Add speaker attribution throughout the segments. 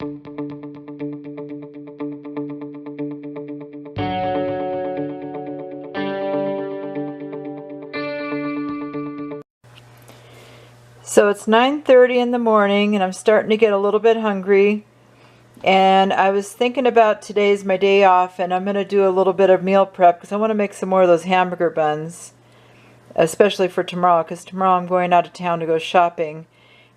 Speaker 1: So it's 9:30 in the morning and I'm starting to get a little bit hungry, and I was thinking about today's my day off and I'm going to do a little bit of meal prep because I want to make some more of those hamburger buns, especially for tomorrow, because tomorrow I'm going out of town to go shopping,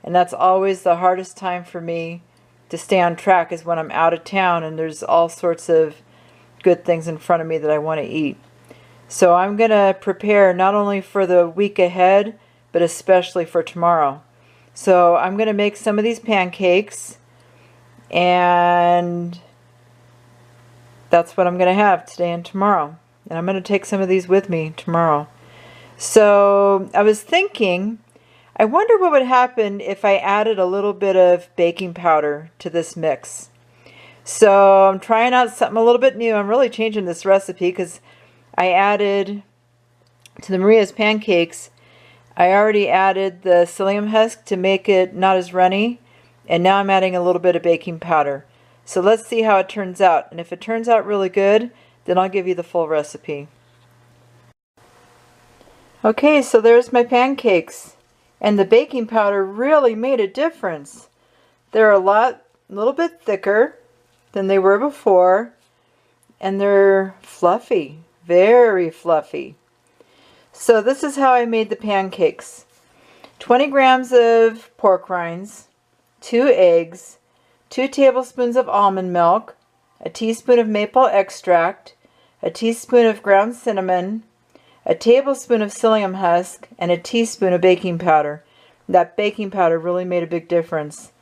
Speaker 1: and that's always the hardest time for me to stay on track, is when I'm out of town and there's all sorts of good things in front of me that I want to eat. So I'm going to prepare not only for the week ahead, but especially for tomorrow. So I'm going to make some of these pancakes, and that's what I'm going to have today and tomorrow. And I'm going to take some of these with me tomorrow. So I was thinking, I wonder what would happen if I added a little bit of baking powder to this mix. So I'm trying out something a little bit new. I'm really changing this recipe because I added to the Maria's pancakes, I already added the psyllium husk to make it not as runny, and now I'm adding a little bit of baking powder. So let's see how it turns out, and if it turns out really good, then I'll give you the full recipe. Okay, so there's my pancakes, and the baking powder really made a difference. They're a little bit thicker than they were before, and they're fluffy, very fluffy. So this is how I made the pancakes. 20 grams of pork rinds, 2 eggs, 2 tablespoons of almond milk, a teaspoon of maple extract, a teaspoon of ground cinnamon, a tablespoon of psyllium husk, and a teaspoon of baking powder. That baking powder really made a big difference.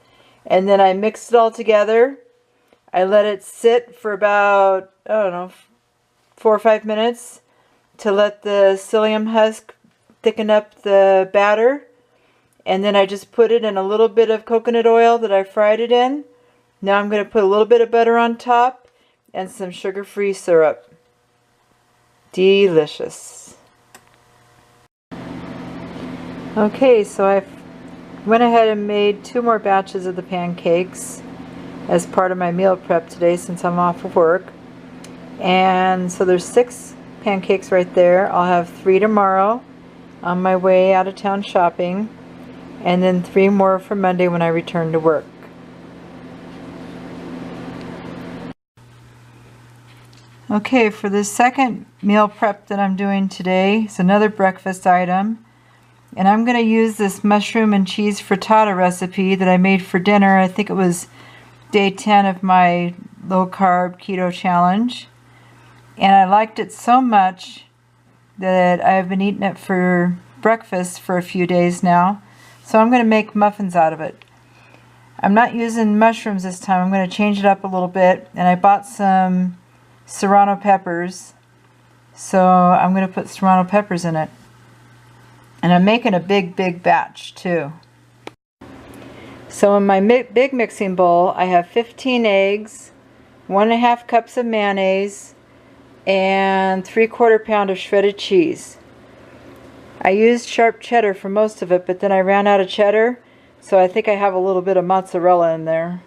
Speaker 1: And then I mixed it all together. I let it sit for about, I don't know, 4 or 5 minutes to let the psyllium husk thicken up the batter. And then I just put it in a little bit of coconut oil that I fried it in. Now I'm going to put a little bit of butter on top and some sugar-free syrup. Delicious. Okay, so I went ahead and made 2 more batches of the pancakes as part of my meal prep today since I'm off of work. And so there's 6 pancakes right there. I'll have 3 tomorrow on my way out of town shopping, and then 3 more for Monday when I return to work. Okay, for the second meal prep that I'm doing today, it's another breakfast item, and I'm going to use this mushroom and cheese frittata recipe that I made for dinner. I think it was day 10 of my low carb keto challenge. And I liked it so much that I've been eating it for breakfast for a few days now. So I'm going to make muffins out of it. I'm not using mushrooms this time. I'm going to change it up a little bit. And I bought some serrano peppers. So I'm going to put serrano peppers in it. And I'm making a big batch too. So in my big mixing bowl, I have 15 eggs, 1.5 cups of mayonnaise, and 3/4 pound of shredded cheese. I used sharp cheddar for most of it, but then I ran out of cheddar, so I think I have a little bit of mozzarella in there.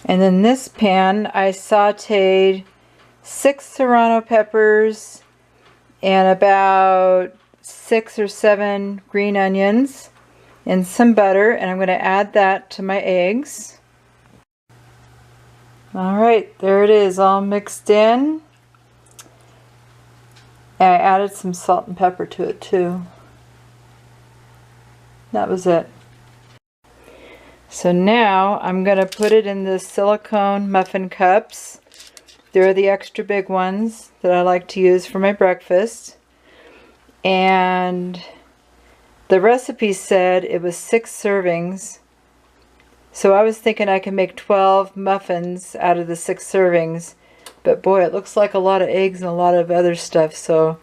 Speaker 1: And in this pan, I sauteed 6 serrano peppers and about 6 or 7 green onions and some butter, and I'm going to add that to my eggs. Alright, there it is, all mixed in. And I added some salt and pepper to it too. That was it. So now I'm going to put it in the silicone muffin cups. They're the extra big ones that I like to use for my breakfast. And the recipe said it was 6 servings. So I was thinking I could make 12 muffins out of the 6 servings, but boy, it looks like a lot of eggs and a lot of other stuff, so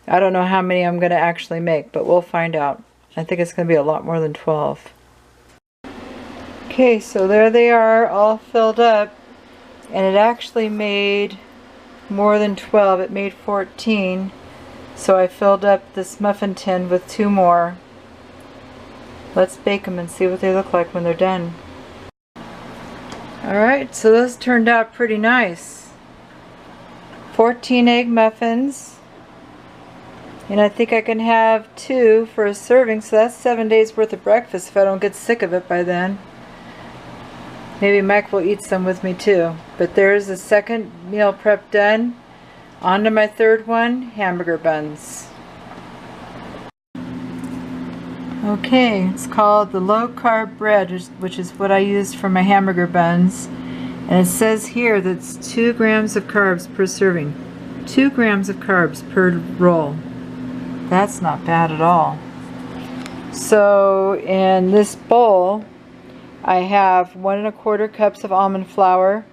Speaker 1: I don't know how many I'm going to actually make, but we'll find out. I think it's going to be a lot more than 12. Okay, so there they are, all filled up, and it actually made more than 12. It made 14, so I filled up this muffin tin with 2 more. Let's bake them and see what they look like when they're done. Alright, so those turned out pretty nice. 14 egg muffins. And I think I can have 2 for a serving, so that's 7 days worth of breakfast if I don't get sick of it by then. Maybe Mike will eat some with me too. But there's the second meal prep done. On to my third one, hamburger buns. Okay, it's called the low carb bread, which is what I used for my hamburger buns. And it says here that it's 2 grams of carbs per serving. 2 grams of carbs per roll. That's not bad at all. So in this bowl, I have 1 1/4 cups of almond flour,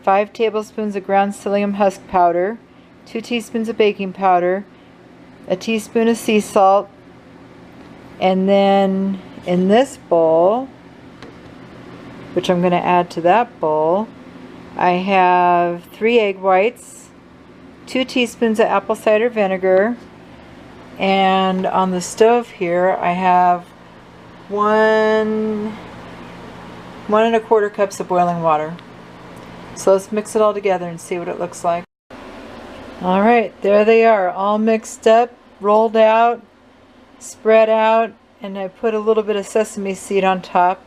Speaker 1: 5 tablespoons of ground psyllium husk powder, 2 teaspoons of baking powder, a teaspoon of sea salt, and then in this bowl, which I'm going to add to that bowl, I have 3 egg whites, 2 teaspoons of apple cider vinegar, and on the stove here I have 1 1/4 cups of boiling water. So let's mix it all together and see what it looks like. Alright, there they are, all mixed up, rolled out, spread out, and I put a little bit of sesame seed on top.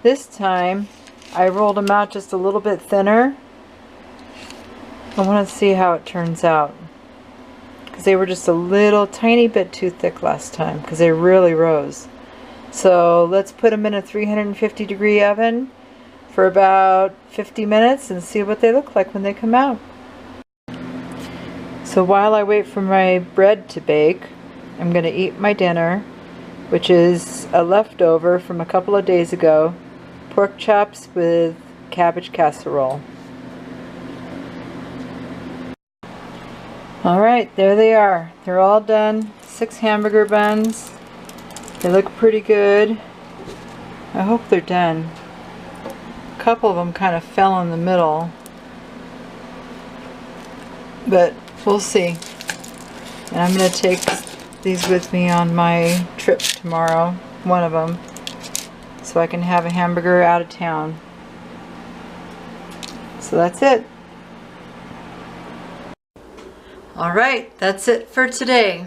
Speaker 1: This time I rolled them out just a little bit thinner. I want to see how it turns out, because they were just a little tiny bit too thick last time because they really rose. So let's put them in a 350-degree oven for about 50 minutes and see what they look like when they come out. So while I wait for my bread to bake, I'm going to eat my dinner, which is a leftover from a couple of days ago, pork chops with cabbage casserole. Alright, there they are. They're all done. 6 hamburger buns. They look pretty good. I hope they're done. A couple of them kind of fell in the middle, but we'll see. And I'm going to take these with me on my trip tomorrow, one of them, so I can have a hamburger out of town. So that's it. Alright, that's it for today.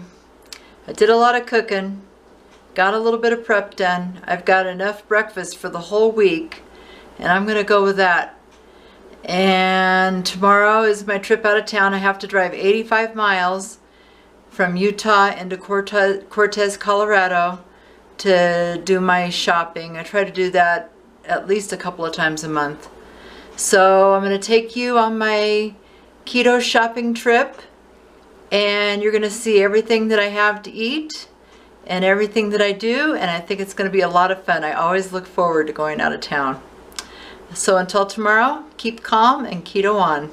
Speaker 1: I did a lot of cooking, got a little bit of prep done. I've got enough breakfast for the whole week, and I'm going to go with that. And tomorrow is my trip out of town. I have to drive 85 miles from Utah into Cortez, Colorado to do my shopping. I try to do that at least a couple of times a month. So I'm going to take you on my keto shopping trip, and you're going to see everything that I have to eat and everything that I do, and I think it's going to be a lot of fun. I always look forward to going out of town. So until tomorrow, keep calm and keto on.